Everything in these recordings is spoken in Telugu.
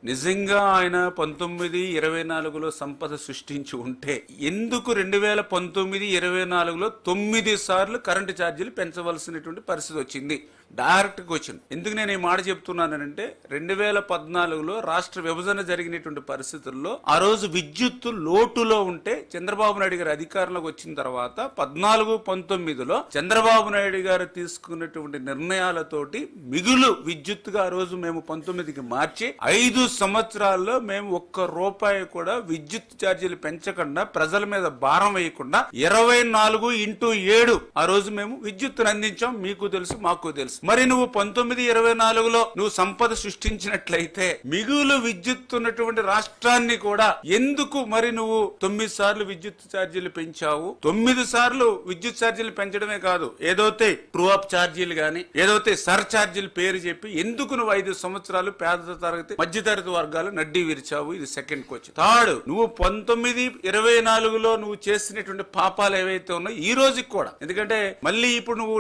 నిజంగా ఆయన 1924లో సంపద సృష్టించి ఉంటే ఎందుకు 2019-24లో 9 సార్లు కరెంటు ఛార్జీలు పెంచవలసినటువంటి పరిస్థితి వచ్చింది? Direct question. ఎందుకు నేను ఈ మాట చెప్తున్నానంటే 2014లో రాష్ట్ర విభజన జరిగినటువంటి పరిస్థితుల్లో ఆ రోజు విద్యుత్తు లోటులో ఉంటే చంద్రబాబు నాయుడు గారు అధికారంలోకి వచ్చిన తర్వాత 14-19లో చంద్రబాబు నాయుడు గారు తీసుకున్నటువంటి నిర్ణయాలతోటి మిగులు విద్యుత్తుగా ఆ రోజు మేము 19కి మార్చి 5 సంవత్సరాల్లో మేము ఒక్క రూపాయి కూడా విద్యుత్ ఛార్జీలు పెంచకుండా ప్రజల మీద భారం వేయకుండా 24x7 ఆ రోజు మేము విద్యుత్తును అందించాం. మీకు తెలుసు, మాకు తెలుసు. మరి నువ్వు 19-24లో నువ్వు సంపద సృష్టించినట్లయితే మిగులు విద్యుత్ ఉన్నటువంటి రాష్ట్రాన్ని కూడా ఎందుకు మరి నువ్వు 9 సార్లు విద్యుత్ ఛార్జీలు పెంచావు? 9 సార్లు విద్యుత్ ఛార్జీలు పెంచడమే కాదు, ఏదైతే ట్రూ అప్ ఛార్జీలు గాని ఏదైతే సర్ ఛార్జీలు పేరు చెప్పి ఎందుకు నువ్వు 5 సంవత్సరాలు పేద తరగతి మధ్యతరగతి వర్గాలు నడ్డి విరిచావు? ఇది సెకండ్ క్వశ్చన్. థర్డ్, నువ్వు 19-24లో నువ్వు చేసినటువంటి పాపాలు ఏవైతే ఉన్నాయో ఈ రోజుకి కూడా, ఎందుకంటే మళ్ళీ ఇప్పుడు నువ్వు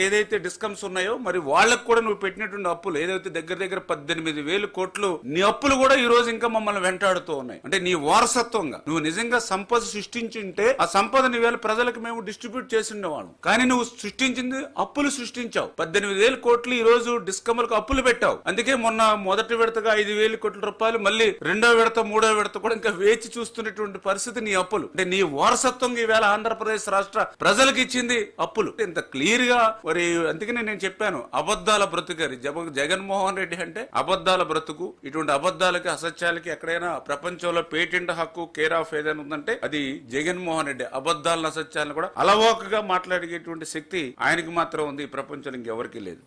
ఏదైతే డిస్కమ్స్ ఉన్నాయో మరి వాళ్ళకు కూడా నువ్వు పెట్టినటువంటి అప్పులు ఏదైతే దగ్గర 18,000 కోట్లు నీ అప్పులు కూడా ఈ రోజు ఇంకా మమ్మల్ని వెంటాడుతూ ఉన్నాయి. అంటే నీ వారసత్వంగా నువ్వు నిజంగా సంపద సృష్టించుంటే ఆ సంపదని వేళ ప్రజలకు మేము డిస్ట్రిబ్యూట్ చేసి ఉండేవాళ్ళం. కానీ నువ్వు సృష్టించింది అప్పులు సృష్టించావు. 18,000 కోట్లు ఈ రోజు డిస్కమ్లకు అప్పులు పెట్టావు. అందుకే మొన్న మొదటి విడతగా 5,000 కోట్ల రూపాయలు, మళ్ళీ రెండో విడత మూడో విడత కూడా ఇంకా వేచి చూస్తున్నటువంటి పరిస్థితి నీ అప్పులు. అంటే నీ వారసత్వంగా ఈవేళ ఆంధ్రప్రదేశ్ రాష్ట్ర ప్రజలకు ఇచ్చింది అప్పులు. ఇంత క్లియర్ గా మరి అందుకనే నేను చెప్పాను, అబద్ధాల బ్రతుకరి జగన్మోహన్ రెడ్డి అంటే అబద్ధాల బ్రతుకు. ఇటువంటి అబద్ధాలకి అసత్యాలకి ఎక్కడైనా ప్రపంచంలో పేటెంట్ హక్కు కేర్ ఆఫ్ ఏదైనా ఉందంటే అది జగన్మోహన్ రెడ్డి. అబద్ధాలను అసత్యాలను కూడా అలవోకగా మాట్లాడేటువంటి శక్తి ఆయనకి మాత్రం ఉంది, ఈ ప్రపంచంలో ఇంకెవరికి లేదు.